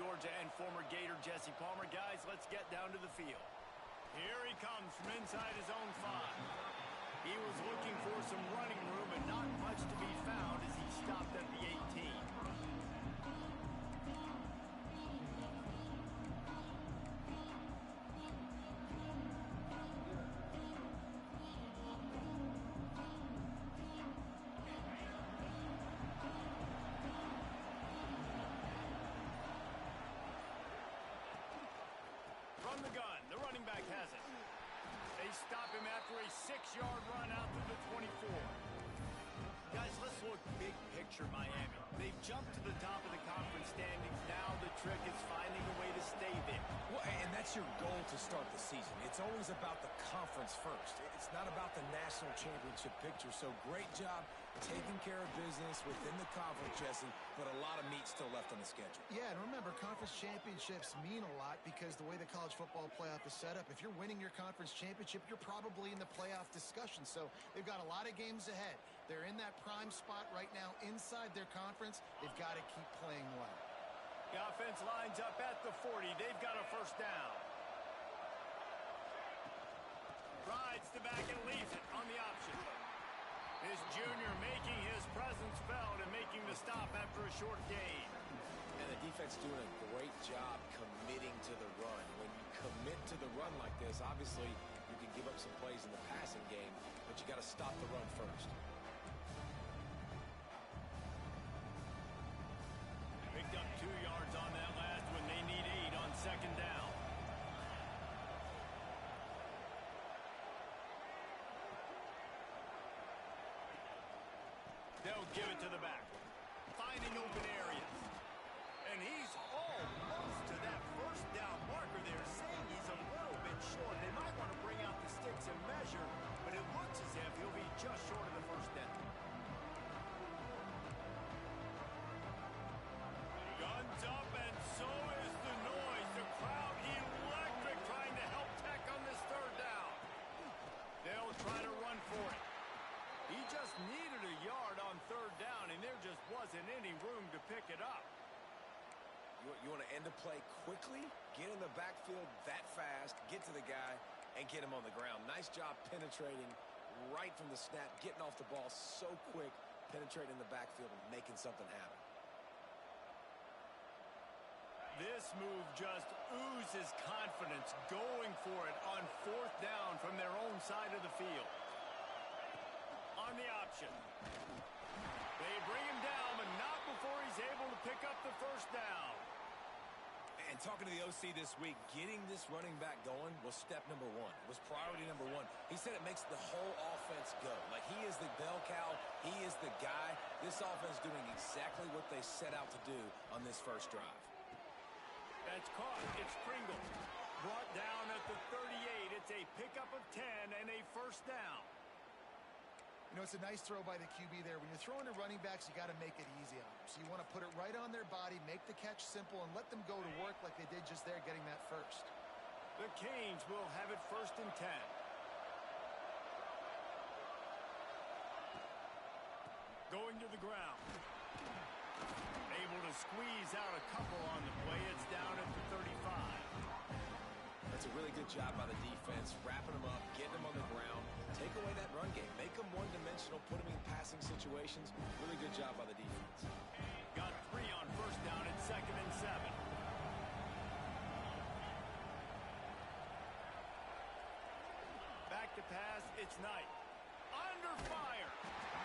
Georgia and former Gator Jesse Palmer. Guys, let's get down to the field. Here he comes from inside his own 5. He was looking for some running room, and not much to be found as he stopped at the 18. From the gun, the running back has it. They stop him after a 6-yard run out through the 24. Guys, let's look big picture Miami. They've jumped to the top of the conference standings. Now the trick is finding a way to stay there. Well, and that's your goal to start the season. It's always about the conference first. It's not about the national championship picture. So great job taking care of business within the conference, Jesse, but a lot of meat still left on the schedule. Yeah, and remember, conference championships mean a lot because the way the college football playoff is set up, if you're winning your conference championship, you're probably in the playoff discussion. So they've got a lot of games ahead. They're in that prime spot right now inside their conference. They've got to keep playing well. The offense lines up at the 40. They've got a first down. Rides the back and leaves it on the option. This junior making his presence felt and making the stop after a short gain. And the defense doing a great job committing to the run. When you commit to the run like this, obviously you can give up some plays in the passing game, but you got to stop the run first. Picked up 2 yards on that last one. They need 8 on second down. They'll give it to the back. Finding open areas. And he's almost to that first down marker there, saying he's a little bit short. They might want to bring out the sticks and measure, but it looks as if he'll be just short of the first down. Guns up, and so is the noise. The crowd electric, trying to help Tech on this third down. They'll try to run for it. He just needed a yard on third down, and there just wasn't any room to pick it up. You want to end the play quickly, get in the backfield that fast, get to the guy, and get him on the ground. Nice job penetrating right from the snap, getting off the ball so quick, penetrating the backfield and making something happen. This move just oozes confidence, going for it on fourth down from their own side of the field. On the option. They bring him down, but not before he's able to pick up the first down. And talking to the OC this week, getting this running back going was step number 1. It was priority number 1. He said it makes the whole offense go. Like, he is the bell cow. He is the guy. This offense doing exactly what they set out to do on this first drive. That's caught. It's Pringle. Brought down at the 38. It's a pickup of 10 and a first down. You know, it's a nice throw by the QB there. When you're throwing to running backs, you got to make it easy on them. So you want to put it right on their body, make the catch simple, and let them go to work like they did just there, getting that first. The Canes will have it first and 10. Going to the ground. Able to squeeze out a couple on the play. It's down at the 35. That's a really good job by the defense, wrapping them up, getting them on the ground, take away that run game, make them one-dimensional, put them in passing situations. Really good job by the defense. Got 3 on first down at 2nd and 7. Back to pass, it's Knight. Under fire.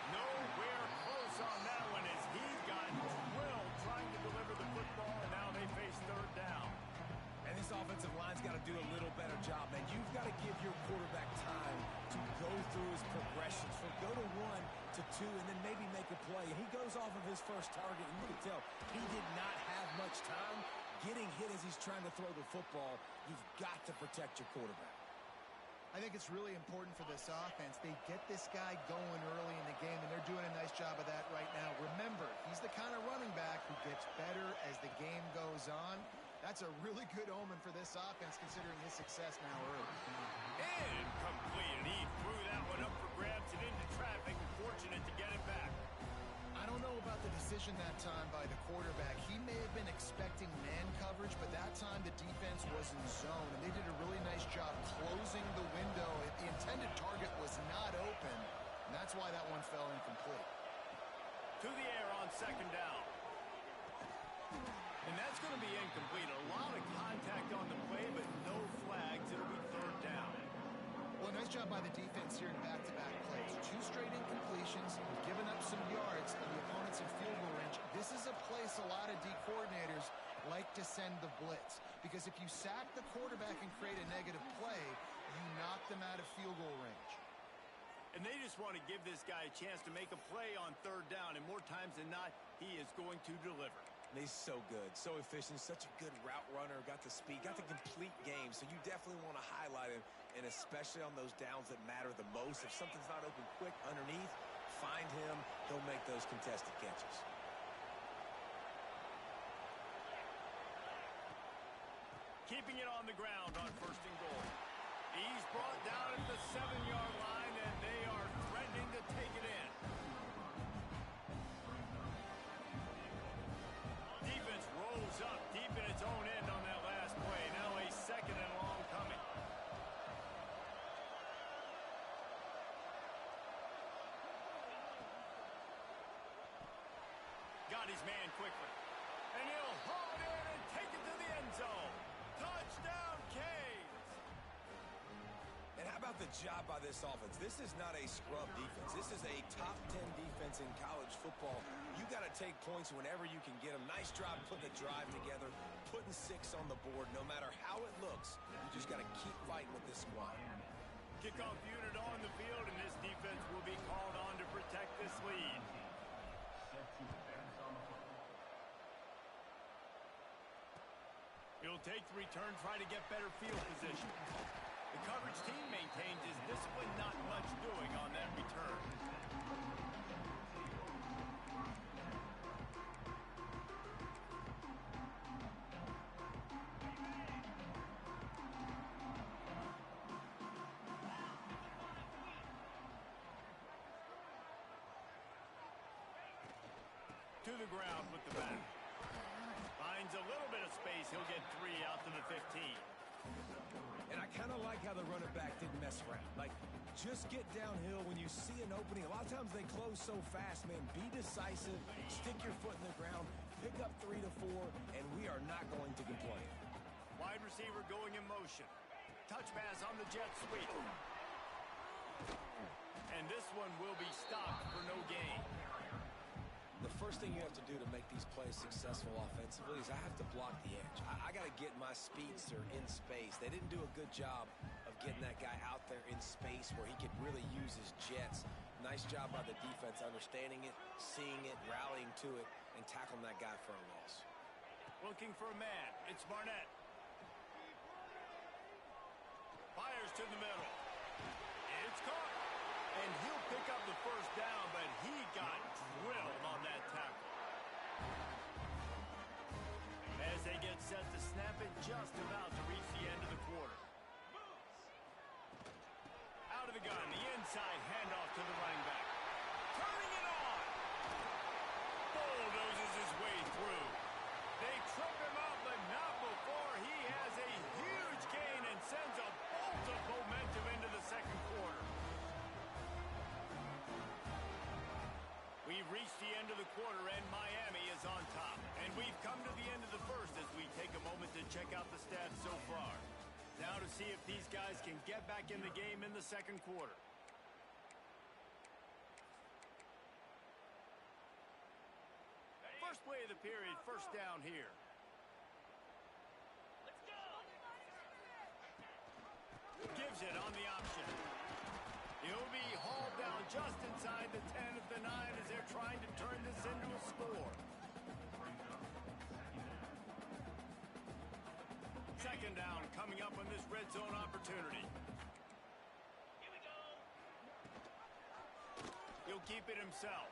Nowhere close on that one as he got drilled trying to deliver the football, and now they face third down. And this offensive line's got to do a little better job, man. You've got to give your quarterback time to go through his progressions. From go to 1 to 2 and then maybe make a play. And he goes off of his first target, and you can tell he did not have much time getting hit as he's trying to throw the football. You've got to protect your quarterback. I think it's really important for this offense. They get this guy going early in the game, and they're doing a nice job of that right now. Remember, he's the kind of running back who gets better as the game goes on. That's a really good omen for this offense, considering his success now early. Incomplete, and he threw that one up for grabs and into traffic. Fortunate to get it back. I don't know about the decision that time by the quarterback. He may have been expecting man coverage, but that time the defense was in zone, and they did a really nice job closing the window. The intended target was not open, and that's why that one fell incomplete. To the air on second down. And that's going to be incomplete. A lot of contact on the play, but no flags. It'll be third down. Well, nice job by the defense here in back-to-back plays. 2 straight incompletions, giving up some yards, and the opponent's in field goal range. This is a place a lot of D coordinators like to send the blitz, because if you sack the quarterback and create a negative play, you knock them out of field goal range. And they just want to give this guy a chance to make a play on third down, and more times than not, he is going to deliver. He's so good, so efficient, such a good route runner, got the speed, got the complete game, so you definitely want to highlight him, and especially on those downs that matter the most. If something's not open quick underneath, find him, he'll make those contested catches. Keeping it on the ground on first and goal. He's brought down at the 7-yard line, and they are threatening to take it in. Defense rolls up deep in its own end on that last play. Now a second and long coming. Got his man quickly. And he'll haul it in and take it to the end zone. Touchdown, Canes! And how about the job by this offense? This is not a scrub defense. This is a top 10 defense in college football. You got to take points whenever you can get them. Nice job putting the drive together, putting 6 on the board. No matter how it looks, you just got to keep fighting with this squad. Kickoff unit on the field, and this defense will be called on to protect this lead. He'll take the return, try to get better field position. The coverage team maintains his discipline, not much doing on that return. To the ground with the back. Finds a little bit of space. He'll get 3 out to the 15. And I kind of like how the running back didn't mess around. Like, just get downhill when you see an opening. A lot of times they close so fast, man. Be decisive, stick your foot in the ground, pick up 3 to 4, and we are not going to complain. Wide receiver going in motion. Touch pass on the jet sweep. And this one will be stopped for no gain. The first thing you have to do to make these plays successful offensively is I have to block the edge. I got to get my speedster in space. They didn't do a good job of getting that guy out there in space where he could really use his jets. Nice job by the defense understanding it, seeing it, rallying to it, and tackling that guy for a loss. Looking for a man. It's Barnett. Fires to the middle. It's caught. And he'll pick up the first down, but he got drilled on that tackle. As they get set to snap it, just about to reach the end of the quarter. Out of the gun, the inside handoff to the running back. Turning it on! Bulldozes his way through. They trip him up, but not before he has a huge gain and sends a bolt of momentum into the second quarter. We've reached the end of the quarter, and Miami is on top. And we've come to the end of the first as we take a moment to check out the stats so far. Now to see if these guys can get back in the game in the second quarter. First play of the period, first down here. Gives it on the option. He'll be hauled down just inside the 10 at the 9 as they're trying to turn this into a score. Second down coming up on this red zone opportunity. Here we go. He'll keep it himself.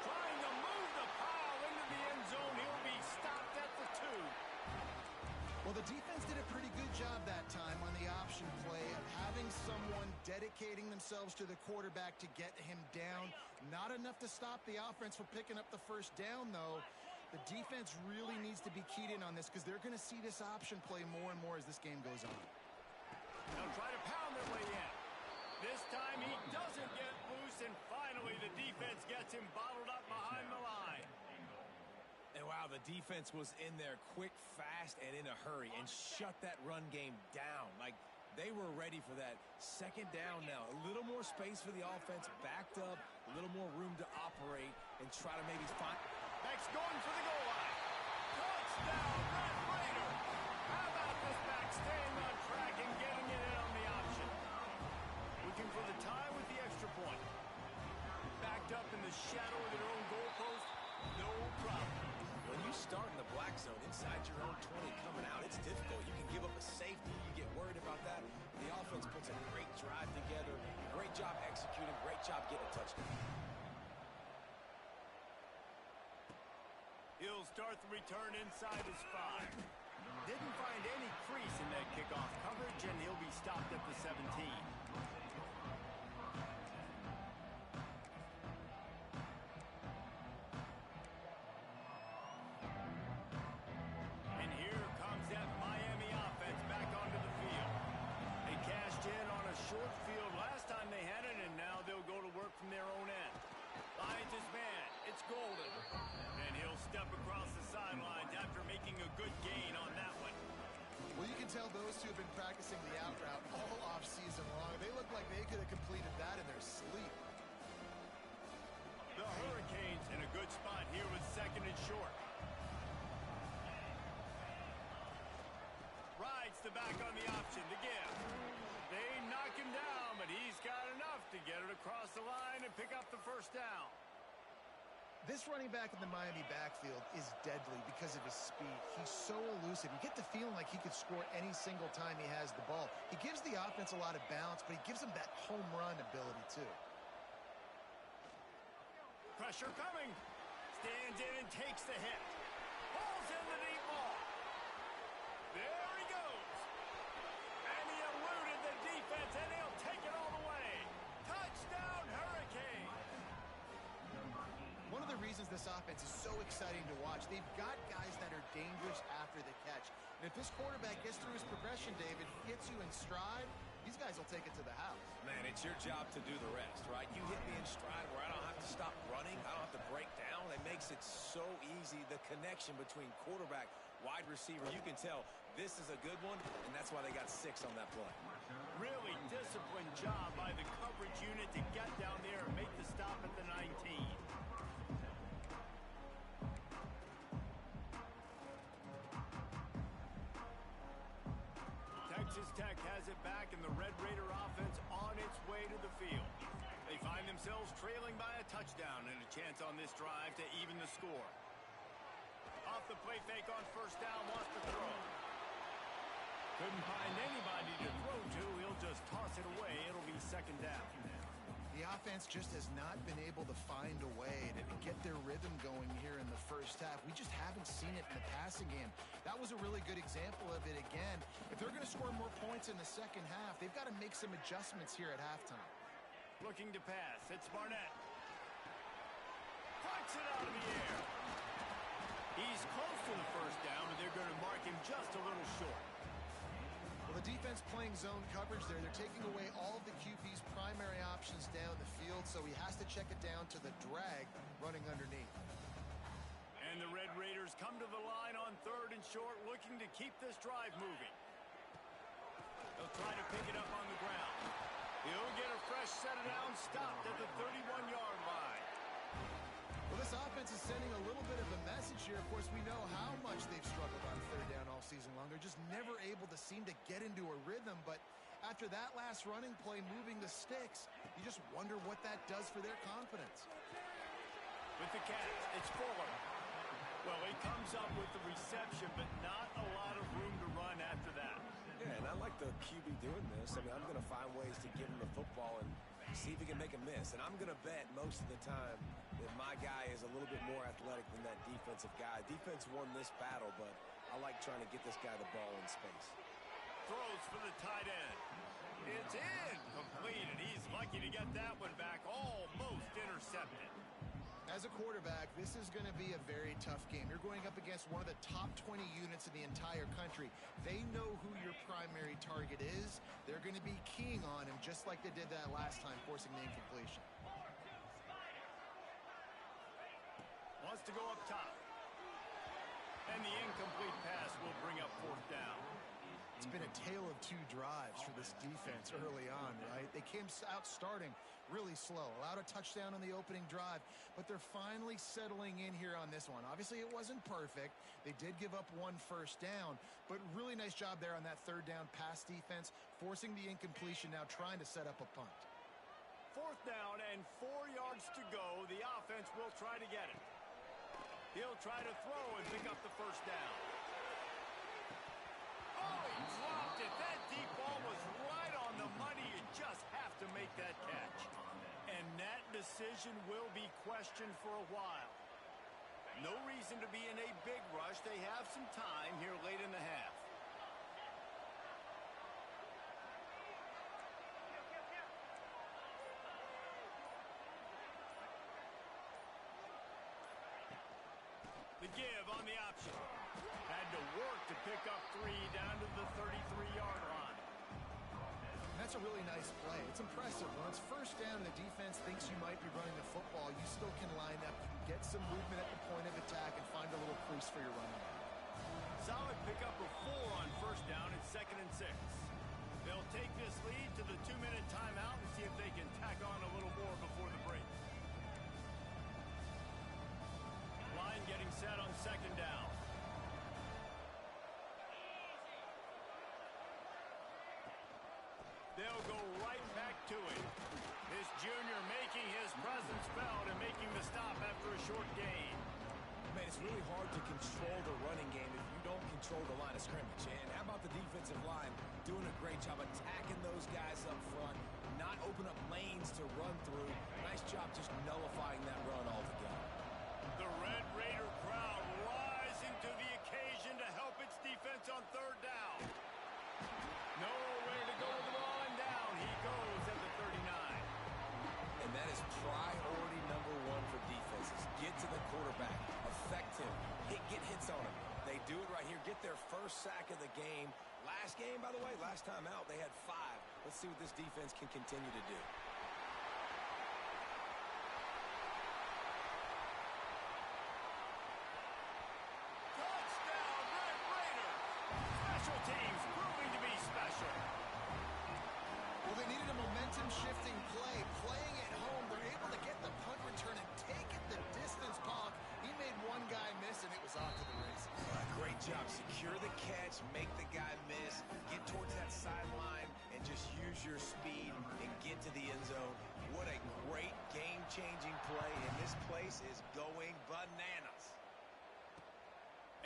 Trying to move the pile into the end zone. He'll be stopped at the 2. Well, Well, the defense did a pretty good job that time on the option play of having someone dedicating themselves to the quarterback to get him down. Not enough to stop the offense from picking up the first down, though. The defense really needs to be keyed in on this because they're going to see this option play more and more as this game goes on. They'll try to pound their way in. This time he doesn't get loose, and finally the defense gets him bottled up behind the line. And wow, the defense was in there quick, fast, and in a hurry and shut that run game down. Like, they were ready for that. Second down now. A little more space for the offense, backed up, a little more room to operate and try to maybe find. Back's going for the goal line. Touchdown, Red Raider. How about this back staying on track and getting it in on the option? Looking for the tie with the extra point. Backed up in the shadow of their own goalpost. No problem. When you start in the black zone inside your own 20 coming out, it's difficult. You can give up a safety. You get worried about that. The offense puts a great drive together. Great job executing. Great job getting a touchdown. He'll start the return inside his 5. Didn't find any crease in that kickoff coverage, and he'll be stopped at the 17. Short field last time they had it, and now they'll go to work from their own end. Finds his man. It's Golden. And he'll step across the sidelines after making a good gain on that one. Well, you can tell those two have been practicing the out route all off-season long. They look like they could have completed that in their sleep. The Hurricanes in a good spot here with second and short. Rides the back on the option to give. They knock him down, but he's got enough to get it across the line and pick up the first down. This running back in the Miami backfield is deadly because of his speed. He's so elusive. You get the feeling like he could score any single time he has the ball. He gives the offense a lot of balance, but he gives them that home run ability too. Pressure coming. Stands in and takes the hit. Pulls in the deep ball. There he goes. And he eluded the defense, and he'll take it all the way. Touchdown, Hurricane. One of the reasons this offense is so exciting to watch, they've got guys that are dangerous after the catch. And if this quarterback gets through his progression, David, hits you in stride, these guys will take it to the house. Man, it's your job to do the rest, right? You hit me in stride where I don't have to stop running. I don't have to break down. It makes it so easy, the connection between quarterback, wide receiver. You can tell this is a good one, and that's why they got 6 on that play. Really disciplined job by the coverage unit to get down there and make the stop at the 19. Texas Tech has it back, and the Red Raider offense on its way to the field. They find themselves trailing by a touchdown and a chance on this drive to even the score. Off the play fake on first down, wants to throw. Couldn't find anybody to throw to. He'll just toss it away. It'll be second down. The offense just has not been able to find a way to get their rhythm going here in the first half. We just haven't seen it in the passing game. That was a really good example of it again. If they're going to score more points in the second half, they've got to make some adjustments here at halftime. Looking to pass. It's Barnett. Puts it out of the air. He's close to the first down, but they're going to mark him just a little short. Well, the defense playing zone coverage there. They're taking away all of the QB's primary options down the field, so he has to check it down to the drag running underneath. And the Red Raiders come to the line on third and short, looking to keep this drive moving. They'll try to pick it up on the ground. He'll get a fresh set of downs, stopped at the 31-yard line. Well, this offense is sending a little bit of a message here. Of course, we know how much they've struggled on third down all season long. They're just never able to seem to get into a rhythm. But after that last running play, moving the sticks, you just wonder what that does for their confidence. With the catch, it's Fuller. Well, he comes up with the reception, but not a lot of room to run after that. Yeah, and I like the QB doing this. I mean, I'm going to find ways to give him the football and see if he can make a miss. And I'm going to bet most of the time that my guy is a little bit more athletic than that defensive guy. Defense won this battle, but I like trying to get this guy the ball in space. Throws for the tight end. It's incomplete, and he's lucky to get that one back. Almost intercepted. As a quarterback, this is going to be a very tough game. You're going up against one of the top 20 units in the entire country. They know who your primary target is. They're going to be keying on him just like they did that last time, forcing the incompletion. Wants to go up top. And the incomplete pass will bring up fourth down. It's been a tale of two drives for this defense early on, right? They came out starting really slow, allowed a touchdown on the opening drive, but they're finally settling in here on this one. Obviously, it wasn't perfect. They did give up one first down, but really nice job there on that third down pass defense, forcing the incompletion, now trying to set up a punt. Fourth down and 4 yards to go. The offense will try to get it. He'll try to throw and pick up the first down. Oh, he dropped it. That deep ball was right on the money. You just have to make that catch. And that decision will be questioned for a while. No reason to be in a big rush. They have some time here late in the half. The give on the option. Had to work to pick up 3 down to the 33-yard line. That's a really nice play. It's impressive. When it's first down and the defense thinks you might be running the football, you still can line up, get some movement at the point of attack, and find a little crease for your running back. Solid pickup of 4 on first down and 2nd and 6. They'll take this lead to the 2-minute timeout and see if they can tack on a little more before the break. Line getting set on 2nd down. They'll go right back to it. This junior making his presence felt and making the stop after a short gain. Man, it's really hard to control the running game if you don't control the line of scrimmage. And how about the defensive line doing a great job attacking those guys up front, not open up lanes to run through. Nice job just nullifying that run altogether. The Red Raider crowd rising to the occasion to help its defense on 3rd down. Nowhere to go with the ball, and down he goes at the 39. And that is priority number 1 for defenses. Get to the quarterback, affect him, get hits on him. They do it right here, get their first sack of the game. Last game, by the way, last time out, they had 5. Let's see what this defense can continue to do. Touchdown, Red Raider! Special teams proving to be special. Well, they needed a momentum-shifting play. Playing at home, they're able to get the punt return and take it the distance. Pollock, he made one guy miss, and it was off to the races. Great job. Secure the catch, make the guy miss, get towards that sideline, and just use your speed and get to the end zone. What a great game-changing play, and this place is going bananas.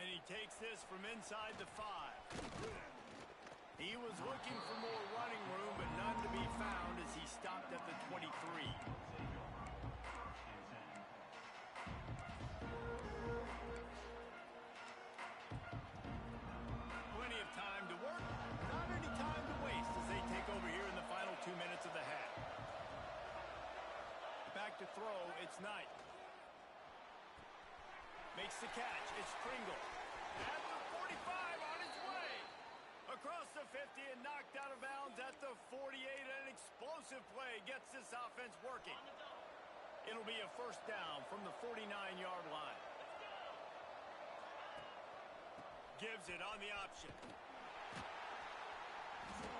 And he takes this from inside the 5. He was looking for more running room, but none to be found as he stopped at the 23. Plenty of time to work, not any time to waste as they take over here in the final 2 minutes of the half. Back to throw, it's Knight. Makes the catch, it's Pringle. At the 45 on his way. Across the 50 and knocked out of bounds at the 48. An explosive play gets this offense working. It'll be a first down from the 49-yard line. Gives it on the option.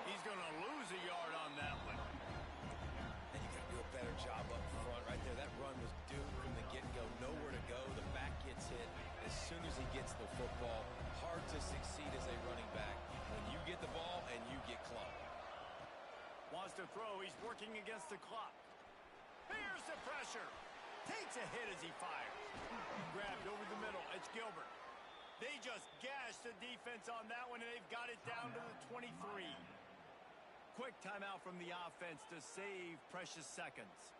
He's going to lose a yard on that one. And you got to do a better job up front right there. That run was doomed from the get-go. Nowhere to go. The back gets hit as soon as he gets the football. Hard to succeed as a running back when you get the ball and you get clocked. Wants to throw. He's working against the clock. Here's the pressure. Takes a hit as he fires. Grabbed over the middle. It's Gilbert. They just gashed the defense on that one, and they've got it down to the 23. Quick timeout from the offense to save precious seconds.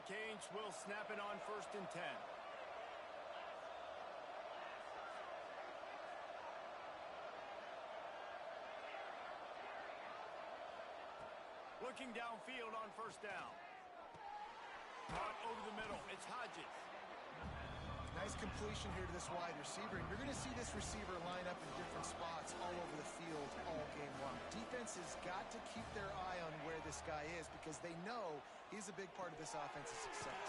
Canes will snap it on 1st and 10. Looking downfield on 1st down. Caught over the middle. It's Hodges. Nice completion here to this wide receiver. And you're going to see this receiver line up in different spots all over the field all game long. Defense has got to keep their eye on where this guy is because they know he's a big part of this offense's success.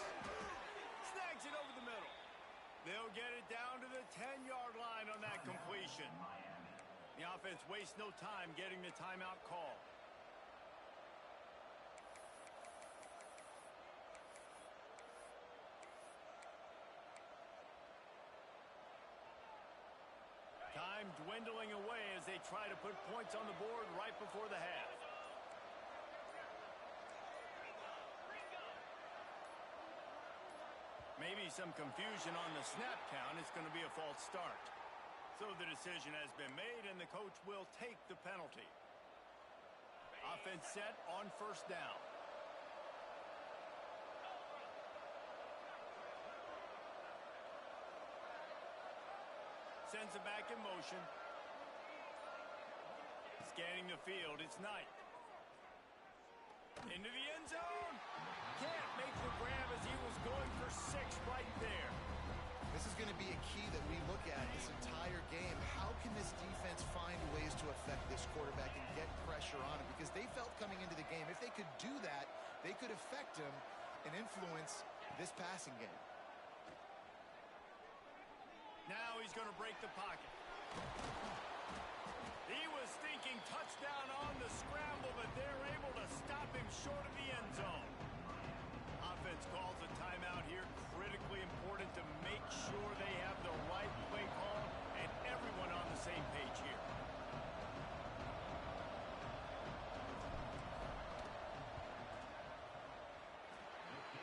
Snags it over the middle. They'll get it down to the 10-yard line on that completion. The offense wastes no time getting the timeout call. Time dwindling away as they try to put points on the board right before the half. Maybe some confusion on the snap count. It's going to be a false start. So the decision has been made, and the coach will take the penalty. Offense set on 1st down. Sends it back in motion. Scanning the field, it's Knight. Into the end zone. Can't make the grab as he was going for 6 right there. This is going to be a key that we look at this entire game. How can this defense find ways to affect this quarterback and get pressure on him? Because they felt coming into the game, if they could do that, they could affect him and influence this passing game. Now he's going to break the pocket. He was thinking touchdown on the scramble, but they're able to stop him short of the end zone. Offense calls a timeout here. Critically important to make sure they have the right play call and everyone on the same page here.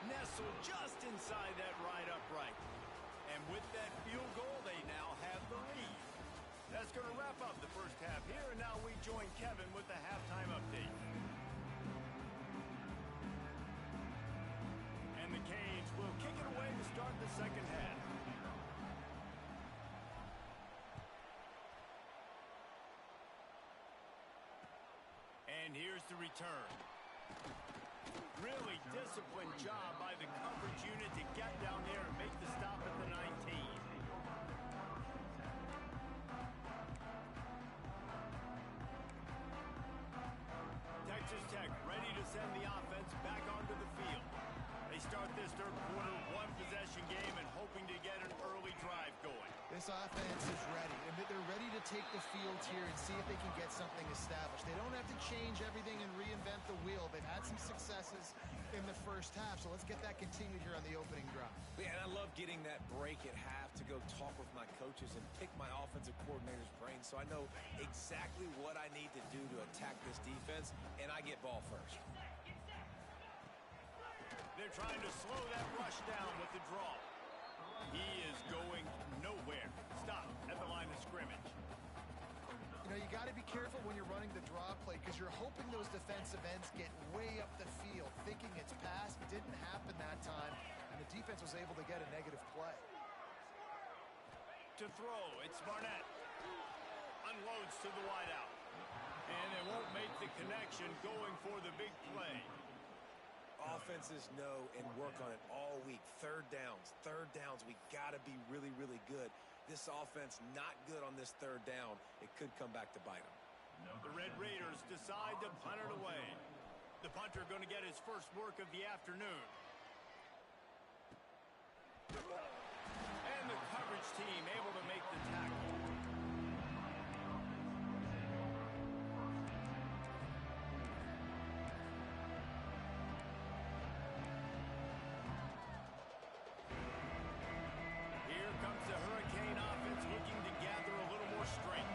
Nestled just inside that right upright. And with that field goal, they now have the lead. That's going to wrap up the first half here, and now we join Kevin with the halftime update. And the Canes will kick it away to start the second half. And here's the return. Really disciplined job by the coverage unit to get down there and make the stop at the 19. Texas Tech ready to send the offense back onto the field. They start this third quarter one-possession game and hoping to get an early drive going. This offense is ready, and they're ready to take the field here and see if they can get something established. They don't have to change everything and reinvent the wheel. They've had some successes in the first half, so let's get that continued here on the opening drive. Yeah, and I love getting that break at half to go talk with my coaches and pick my offensive coordinator's brain so I know exactly what I need to do to attack this defense, and I get ball first. They're trying to slow that rush down with the draw. He is going nowhere. Stop at the line of scrimmage. You know, you got to be careful when you're running the draw play because you're hoping those defensive ends get way up the field, thinking it's passed. It didn't happen that time, and the defense was able to get a negative play. To throw, it's Barnett. Unloads to the wideout. And they won't make the connection going for the big play. Offenses know and work on it all week. Third downs. We got to be really, really good. This offense not good on this third down. It could come back to bite them. The Red Raiders decide to punt it away. The punter going to get his first work of the afternoon. And the coverage team able to make the tackle. Here comes the Hurricane offense looking to gather a little more strength.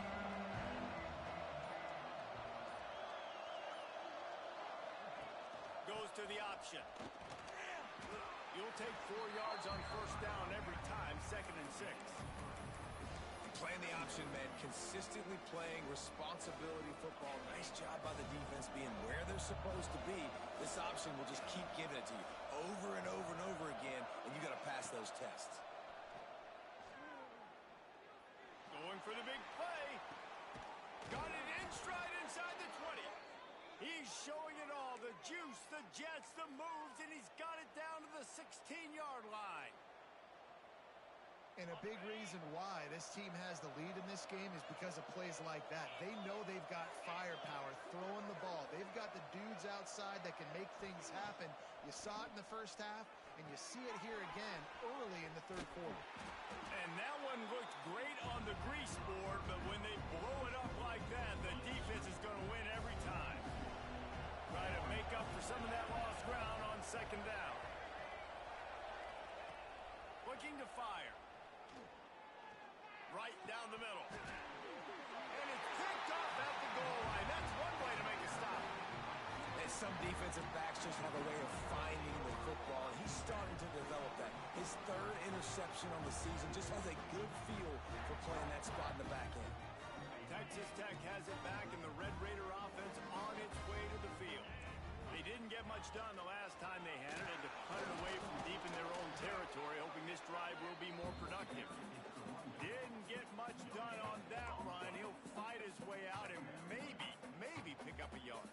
Goes to the option. You'll take 4 yards on first down every time, 2nd and 6. Playing the option, man. Consistently playing responsibility football. Nice job by the defense being where they're supposed to be. This option will just keep giving it to you over and over and test. Going for the big play. Got it in stride inside the 20. He's showing it all. The juice, the jets, the moves, and he's got it down to the 16-yard line. And a big reason why this team has the lead in this game is because of plays like that. They know they've got firepower throwing the ball. They've got the dudes outside that can make things happen. You saw it in the first half, and you see it here again early in the third quarter. And that one looked great on the grease board, but when they blow it up like that, the defense is going to win every time. Try to make up for some of that lost ground on second down. Looking to fire. Right down the middle. And it's picked off at the goal line. That's one way to make a stop. And some defensive backs just have a way of finding the football, and he's starting to develop that. His third interception on the season, just has a good feel for playing that spot in the back end. Texas Tech has it back, and the Red Raider offense on its way to the field. They didn't get much done the last time they had it, and to punt it away from deep in their own territory, hoping this drive will be more productive. Didn't get much done on that run. He'll fight his way out and maybe pick up a yard.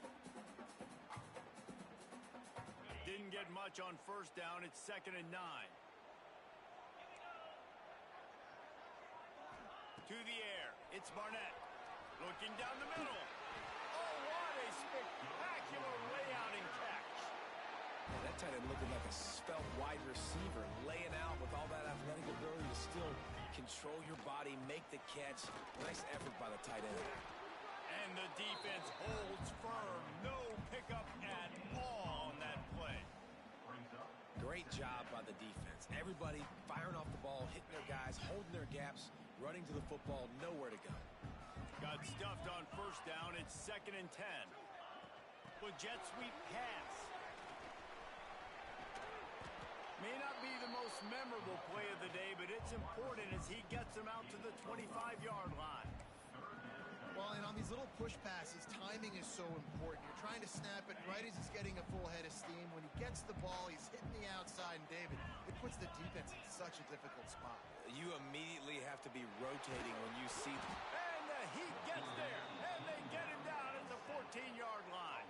Didn't get much on first down. It's 2nd and 9. To the air. It's Barnett. Looking down the middle. Oh, what a spectacular layout and catch. Yeah, that tight end looking like a svelte wide receiver, laying out with all that athletic ability to still control your body, make the catch. Nice effort by the tight end. And the defense holds firm. No pickup at all on that play. Great job by the defense. Everybody firing off the ball, hitting their guys, holding their gaps, running to the football, nowhere to go. Got stuffed on first down. It's 2nd and 10. With jet sweep pass. May not be the most memorable play of the day, but it's important as he gets them out to the 25-yard line. Well, and on these little push passes, timing is so important. You're trying to snap it right as he's getting a full head of steam. When he gets the ball, he's hitting the outside, and David, it puts the defense in such a difficult spot. You immediately have to be rotating when you see them. And the heat gets there, and they get him down at the 14-yard line.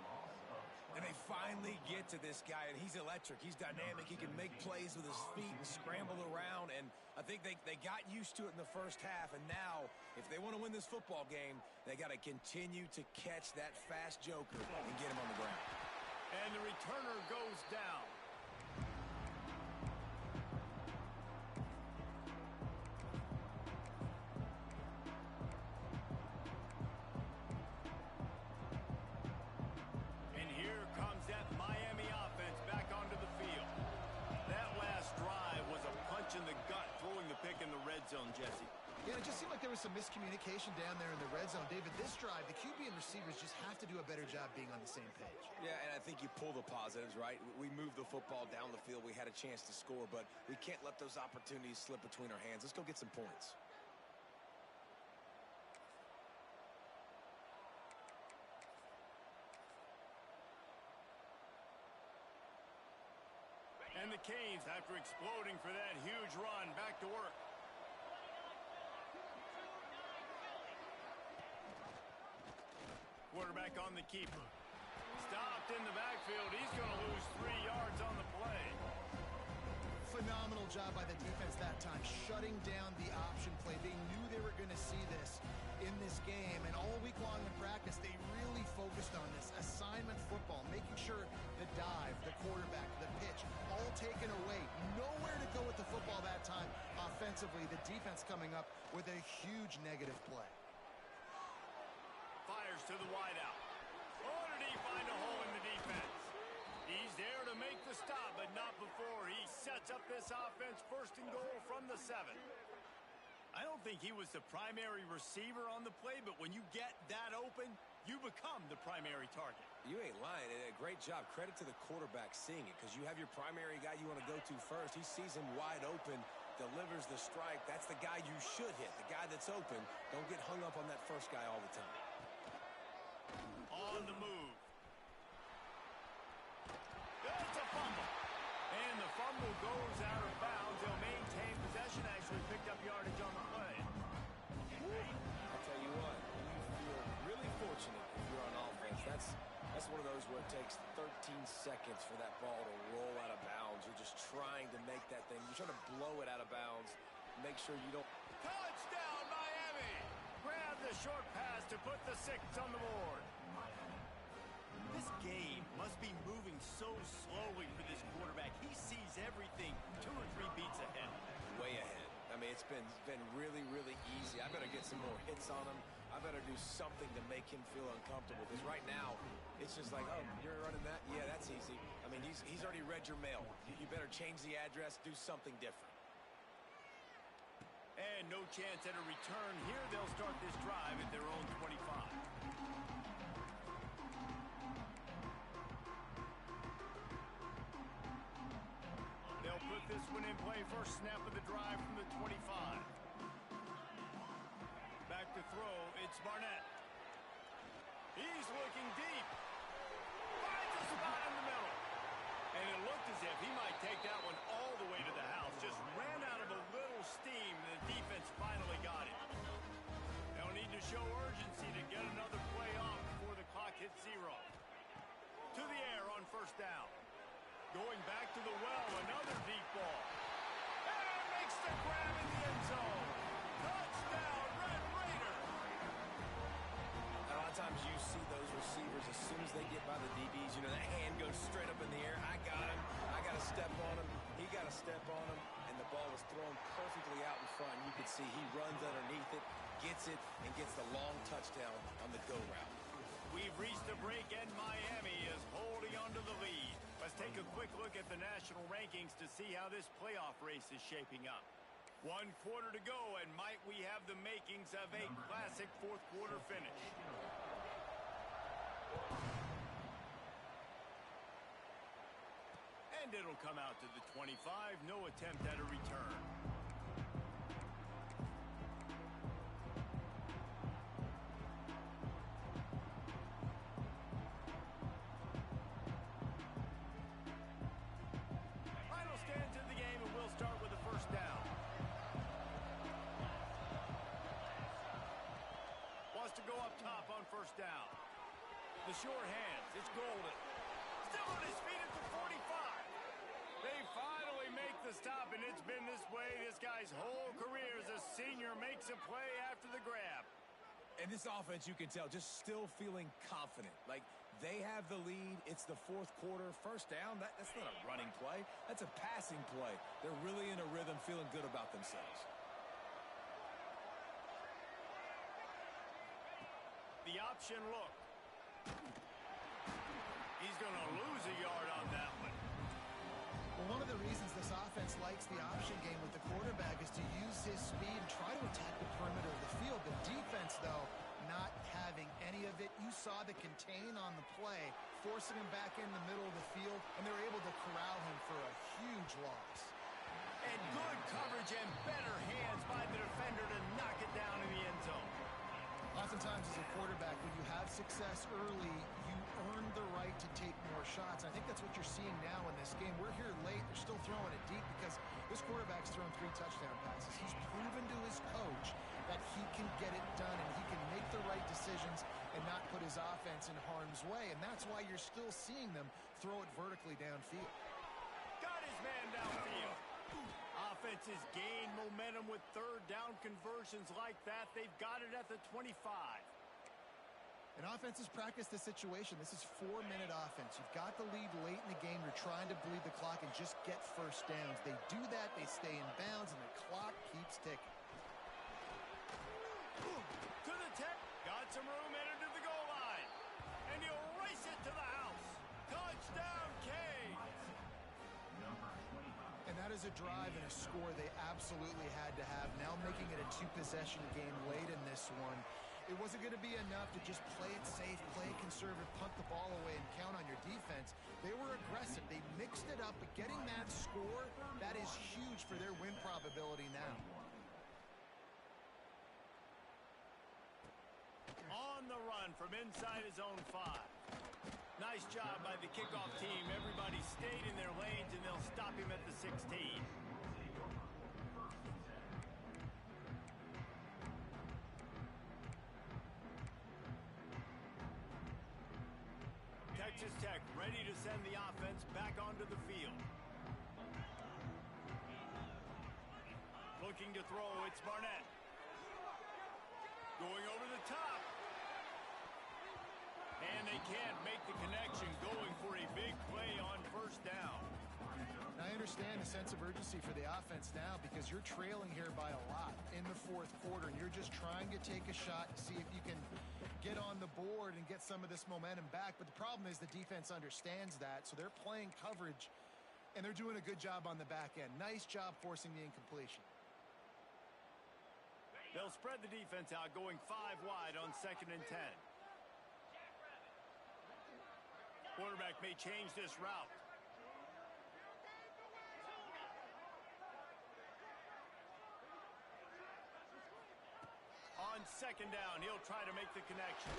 And they finally get to this guy, and he's electric. He's dynamic. He can make plays with his feet and scramble around. And I think they got used to it in the first half. And now, if they want to win this football game, they got to continue to catch that fast joker and get him on the ground. And the returner goes down. Zone, Jesse. Yeah, it just seemed like there was some miscommunication down there in the red zone. David, this drive, the QB and receivers just have to do a better job being on the same page. Yeah, and I think you pull the positives, right? We moved the football down the field. We had a chance to score, but we can't let those opportunities slip between our hands. Let's go get some points. And the Canes, after exploding for that huge run, back to work. Quarterback on the keeper. Stopped in the backfield. He's going to lose 3 yards on the play. Phenomenal job by the defense that time, shutting down the option play. They knew they were going to see this in this game, and all week long in practice, they really focused on this assignment football, making sure the dive, the quarterback, the pitch, all taken away. Nowhere to go with the football that time offensively. The defense coming up with a huge negative play. Fires to the wideout. Oh, did he find a hole in the defense? He's there to make the stop, but not before he sets up this offense 1st and goal from the 7. I don't think he was the primary receiver on the play, but when you get that open, you become the primary target. You ain't lying. A great job. Credit to the quarterback seeing it, because you have your primary guy you want to go to first. He sees him wide open, delivers the strike. That's the guy you should hit, the guy that's open. Don't get hung up on that first guy all the time. On the move. That's a fumble. And the fumble goes out of bounds. They'll maintain unfortunate if you're on offense. That's one of those where it takes 13 seconds for that ball to roll out of bounds. You're just trying to make that thing. You're trying to blow it out of bounds. Make sure you don't. Touchdown, Miami! Grab the short pass to put the 6 on the board. This game must be moving so slowly for this quarterback. He sees everything 2 or 3 beats ahead. Way ahead. I mean, it's been really, really easy. I better get some more hits on him. I better do something to make him feel uncomfortable. Because right now, it's just like, oh, you're running that? Yeah, that's easy. I mean, he's already read your mail. You better change the address, do something different. And no chance at a return here. They'll start this drive at their own 25. They'll put this one in play. First snap of the drive from the 25. Back to throw. It's Barnett. He's looking deep. Finds a spot in the middle. And it looked as if he might take that one all the way to the house. Just ran out of a little steam. The defense finally got it. They'll need to show urgency to get another play off before the clock hits 0. To the air on first down. Going back to the well, another deep ball. And makes the grab in the end zone. Touchdown, Red Raider. A lot of times you see those receivers, as soon as they get by the DBs, you know, that hand goes straight up in the air. I got him. I got to step on him. He got to step on him. And the ball was thrown perfectly out in front. You can see he runs underneath it, gets it, and gets the long touchdown on the go route. We've reached the break, and Miami is holding on to the lead. Let's take a quick look at the national rankings to see how this playoff race is shaping up. 1 quarter to go, and might we have the makings of a classic fourth quarter finish. And it'll come out to the 25. No attempt at a return. Final stands in the game, and we'll start with the first down. Wants to go up top on first down. The short hands. It's Golden. Still on his feet at the 45. They finally make the stop, and it's been this way this guy's whole career as a senior. Makes a play after the grab. And this offense, you can tell, just still feeling confident. Like, they have the lead. It's the fourth quarter. First down, that's not a running play. That's a passing play. They're really in a rhythm, feeling good about themselves. The option look. He's going to lose a yard on that one. Well, one of the reasons this offense likes the option game with the quarterback is to use his speed and try to attack the perimeter of the field. The defense, though, not having any of it. You saw the contain on the play, forcing him back in the middle of the field, and they're able to corral him for a huge loss. And good coverage and better hands by the defender to knock it down in the end zone. Oftentimes as a quarterback, when you have success early, you earn the right to take more shots. I think that's what you're seeing now in this game. We're here late. They're still throwing it deep because this quarterback's thrown 3 touchdown passes. He's proven to his coach that he can get it done and he can make the right decisions and not put his offense in harm's way. And that's why you're still seeing them throw it vertically downfield. Got his man downfield. Offenses gain momentum with third down conversions like that. They've got it at the 25. And offenses practice this situation. This is 4-minute offense. You've got the lead late in the game. You're trying to bleed the clock and just get first downs. They do that. They stay in bounds, and the clock keeps ticking. To the 10. Got some room headed to the goal line. And he'll race it to the house. Touchdown, Canes. And that is a drive and a score they absolutely had to have. Now making it a 2-possession game late in this one. It wasn't going to be enough to just play it safe, play it conservative, punt the ball away, and count on your defense. They were aggressive. They mixed it up, but getting that score, that is huge for their win probability now. On the run from inside his own 5. Nice job by the kickoff team. Everybody stayed in their lanes, and they'll stop him at the 16. ready to send the offense back onto the field. Looking to throw, it's Barnett. Going over the top. And they can't make the connection, going for a big play on first down. And I understand the sense of urgency for the offense now because you're trailing here by a lot in the fourth quarter, and you're just trying to take a shot to see if you can get on the board and get some of this momentum back. But the problem is the defense understands that, so they're playing coverage, and they're doing a good job on the back end. Nice job forcing the incompletion. They'll spread the defense out, going 5 wide on 2nd and 10. Quarterback may change this route. On 2nd down, he'll try to make the connection.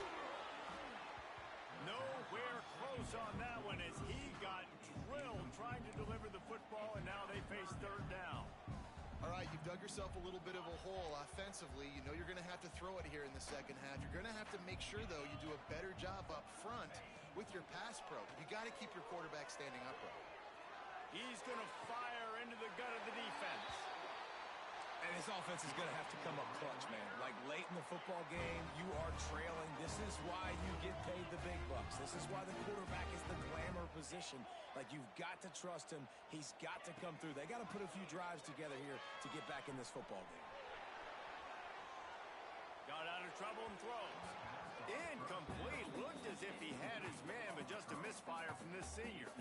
Nowhere close on that one as he got drilled trying to deliver the football, and now they face 3rd down. All right, you've dug yourself a little bit of a hole offensively. You know you're going to have to throw it here in the second half. You're going to have to make sure, though, you do a better job up front with your pass pro. You got to keep your quarterback standing upright. He's going to fire into the gut of the defense. And this offense is going to have to come up clutch, man. Like late in the football game, you are trailing. This is why you get paid the big bucks. This is why the quarterback is the glamour position. Like, you've got to trust him. He's got to come through. They got to put a few drives together here to get back in this football game. Got out of trouble and throws. Incomplete. Looked as if he had his man, but just a misfire from this senior.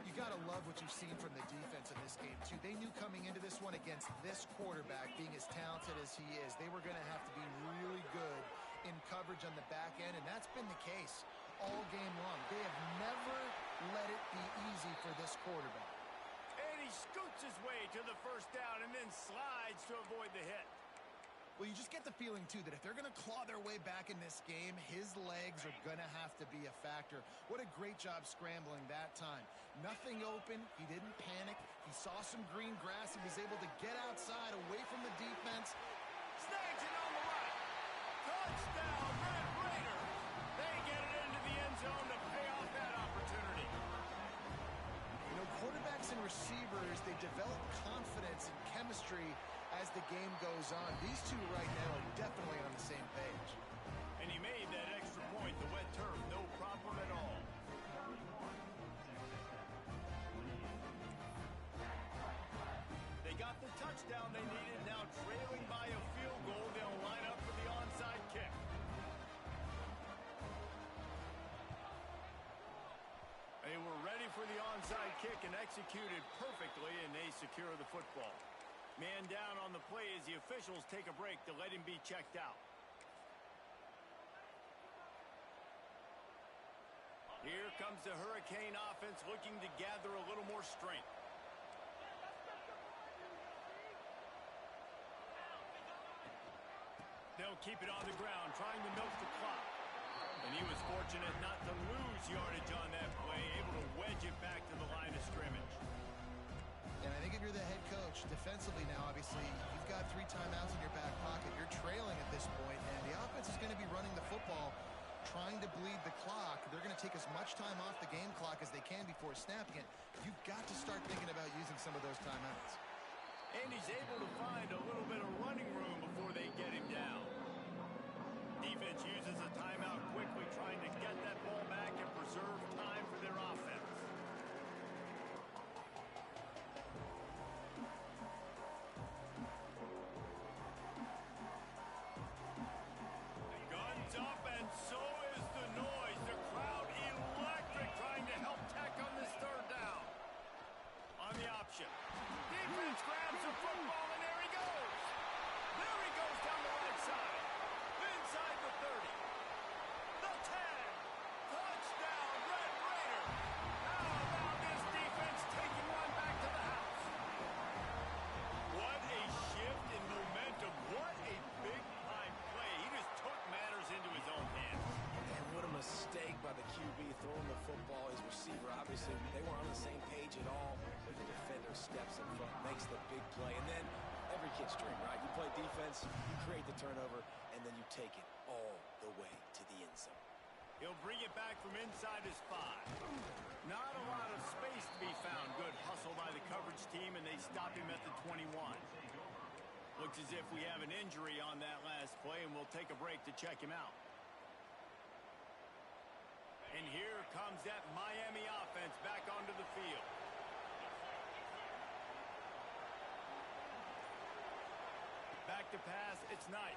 You got to love what you've seen from the defense in this game, too. They knew coming into this one against this quarterback, being as talented as he is, they were going to have to be really good in coverage on the back end, and that's been the case all game long. They have never let it be easy for this quarterback. And he scoots his way to the first down and then slides to avoid the hit. Well, you just get the feeling, too, that if they're going to claw their way back in this game, his legs are going to have to be a factor. What a great job scrambling that time. Nothing open. He didn't panic. He saw some green grass. He was able to get outside, away from the defense. Snags it on the right. Touchdown, Red Raiders. They get it into the end zone to pay off that opportunity. You know, quarterbacks and receivers, they develop confidence and chemistry as the game goes on. These two right now are definitely on the same page. And he made that extra point, the wet turf, no problem at all. They got the touchdown they needed, now trailing by a field goal. They'll line up for the onside kick. They were ready for the onside kick and executed perfectly, and they secure the football. Man down on the play as the officials take a break to let him be checked out. Here comes the Hurricane offense looking to gather a little more strength. They'll keep it on the ground, trying to milk the clock. And he was fortunate not to lose yardage on that play, able to wedge it back to the line of scrimmage. And I think if you're the head coach, defensively now, obviously, you've got 3 timeouts in your back pocket. You're trailing at this point, and the offense is going to be running the football, trying to bleed the clock. They're going to take as much time off the game clock as they can before snapping it. You've got to start thinking about using some of those timeouts. And he's able to find a little bit of running room before they get him down. Defense uses a timeout quickly, trying to get that ball back and preserve time for their offense. Guns up, and so is the noise. The crowd electric, trying to help Tech on this 3rd down. On the option. Defense grabs the football, and there he goes. There he goes down the right side. Inside the 30. The 10. Touchdown, Red Raiders. How about this defense taking one back to the house? What a shift in momentum. What a big-time play. He just took matters into his own hands. And what a mistake by the QB throwing the football. His receiver, obviously, they weren't on the same page at all. But the defender steps in front, makes the big play. And then every kid's dream, right? You play defense, you create the turnover, and then you take it all the way to the end zone. He'll bring it back from inside his 5. Not a lot of space to be found. Good hustle by the coverage team, and they stop him at the 21. Looks as if we have an injury on that last play, and we'll take a break to check him out. And here comes that Miami offense back onto the field. Back to pass, it's Knight.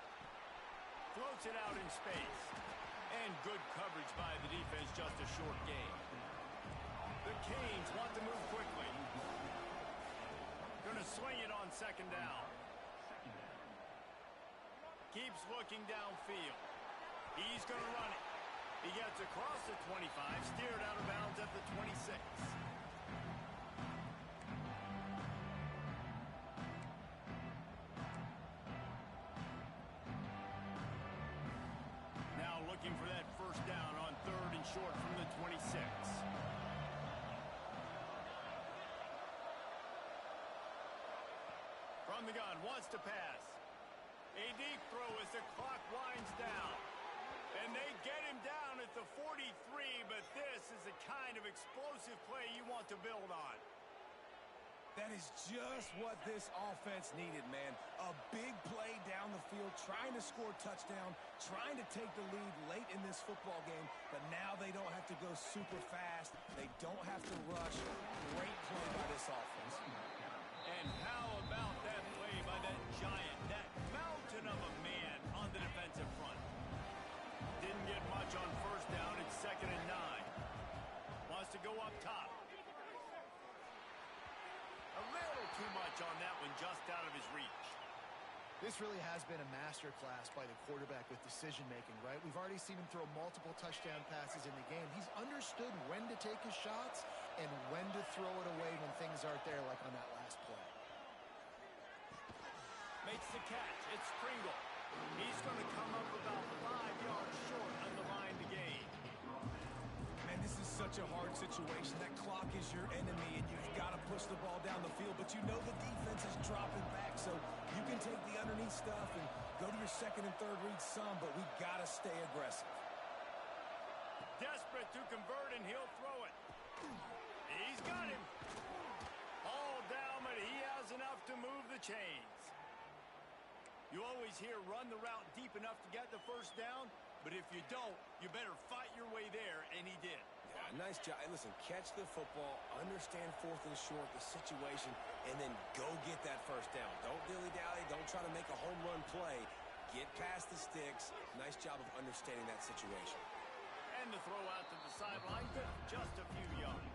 Floats it out in space. And good coverage by the defense, just a short gain. The Canes want to move quickly. Going to swing it on second down. Keeps looking downfield. He's going to run it. He gets across the 25, steered out of bounds at the 26. Now looking for that first down on 3rd and short from the 26. From the gun, wants to pass. A deep throw as the clock winds down. And they get him down at the 43, but this is the kind of explosive play you want to build on. That is just what this offense needed, man. A big play down the field, trying to score a touchdown, trying to take the lead late in this football game, but now they don't have to go super fast. They don't have to rush. Great play by this offense. And how about that play by that giant, that mountain of a man on the defensive front? Didn't get much on first down. It's 2nd and 9. Wants to go up top. A little too much on that one, just out of his reach. This really has been a masterclass by the quarterback with decision-making, right? We've already seen him throw multiple touchdown passes in the game. He's understood when to take his shots and when to throw it away when things aren't there, like on that last play. Makes the catch. It's Pringle. He's going to come up about 5 yards short on the line to gain. Man, this is such a hard situation. That clock is your enemy, and you've got to push the ball down the field, but you know the defense is dropping back, so you can take the underneath stuff and go to your 2nd and 3rd read some, but we got to stay aggressive. Desperate to convert, and he'll throw it. He's got him. All down, but he has enough to move the chains. You always hear run the route deep enough to get the first down, but if you don't, you better fight your way there, and he did. Yeah, nice job. Hey, listen, catch the football, understand 4th and short, the situation, and then go get that first down. Don't dilly-dally. Don't try to make a home run play. Get past the sticks. Nice job of understanding that situation. And the throw out to the sideline, just a few yards.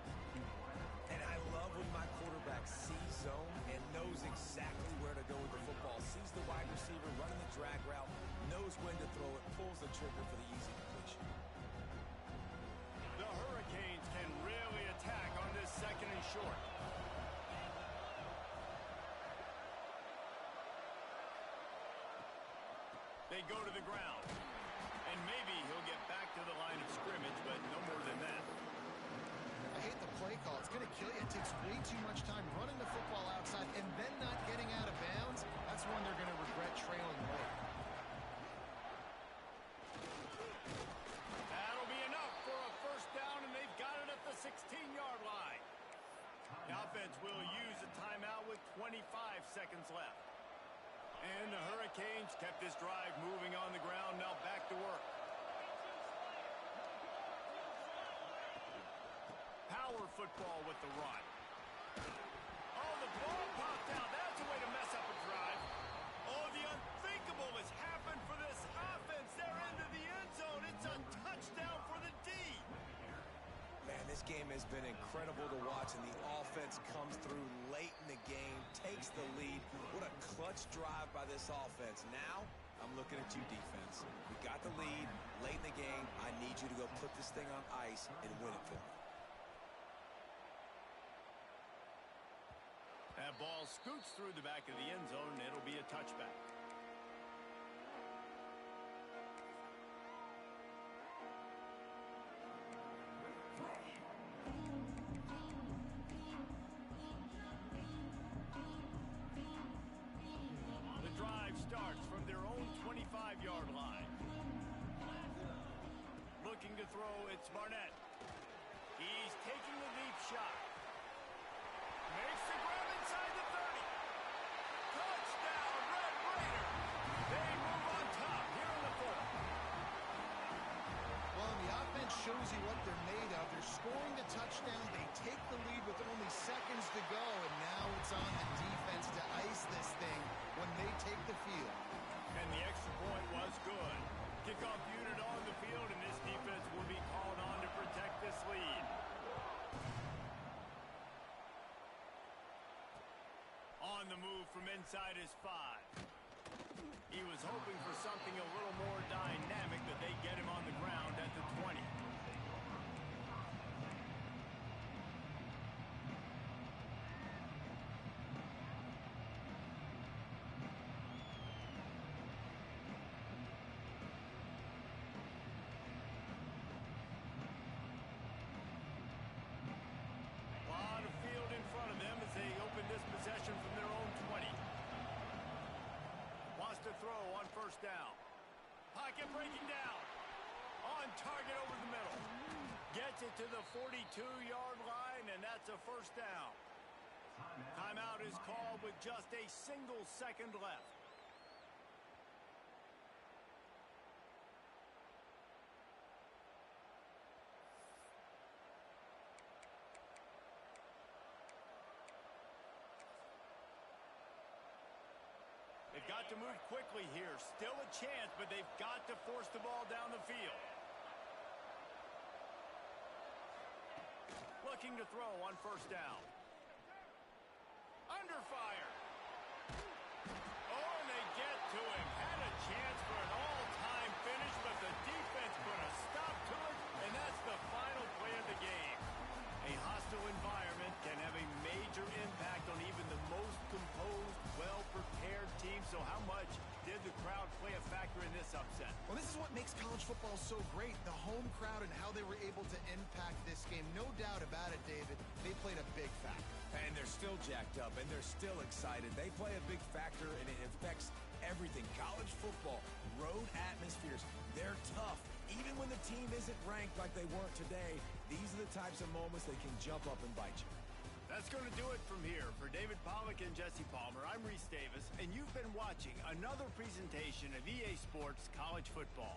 And I love when my quarterback sees zone and knows exactly where to go with the football. Sees the wide receiver running the drag route, knows when to throw it, pulls the trigger for the easy completion. The Hurricanes can really attack on this 2nd and short. They go to the ground. And maybe he'll get back to the line of scrimmage, but no more than that. I hate the play call. It's going to kill you. It takes way too much time running the football outside and then not getting out of bounds. That's one they're going to regret trailing late. That'll be enough for a first down, and they've got it at the 16-yard line. The offense will use a timeout with 25 seconds left. And the Hurricanes kept this drive moving on the ground. Now back to work. Power football with the run. Oh, the ball popped out. That's a way to mess up a drive. Oh, the unthinkable has happened for this offense. They're into the end zone. It's a touchdown for the D. Man, this game has been incredible to watch, and the offense comes through late in the game, takes the lead. What a clutch drive by this offense. Now, I'm looking at you, defense. We got the lead late in the game. I need you to go put this thing on ice and win it for me. That ball scoots through the back of the end zone, and it'll be a touchback. The drive starts from their own 25-yard line. Looking to throw, it's Barnett. He's taking the deep shot. Makes the grab inside the 30. Touchdown, Red Raiders. They move on top here in the fourth. Well, and the offense shows you what they're made of. They're scoring the touchdown. They take the lead with only seconds to go, and now it's on the defense to ice this thing when they take the field. And the extra point was good. Kickoff unit on the field, and this defense will be called on to protect this lead. On the move from inside his 5. He was hoping for something a little more dynamic, but they get him on the ground at the 20. To throw on first down. Pocket breaking down. On target over the middle. Gets it to the 42-yard line, and that's a first down. Timeout is called with just a single second left. They've got to move quickly here. Still a chance, but they've got to force the ball down the field. Looking to throw on first down. Under fire. Oh, and they get to him. Had a chance for an all-time finish, but the defense put a stop to it, and that's the final play of the game. A hostile environment can have a major impact on even the most composed, well-prepared team. So how much did the crowd play a factor in this upset? Well, this is what makes college football so great, the home crowd and how they were able to impact this game. No doubt about it, David. They played a big factor. And they're still jacked up, and they're still excited. They play a big factor, and it affects everything. College football, road atmospheres, they're tough. Even when the team isn't ranked like they weren't today, these are the types of moments that can jump up and bite you. That's going to do it from here. For David Pollack and Jesse Palmer, I'm Reese Davis, and you've been watching another presentation of EA Sports College Football.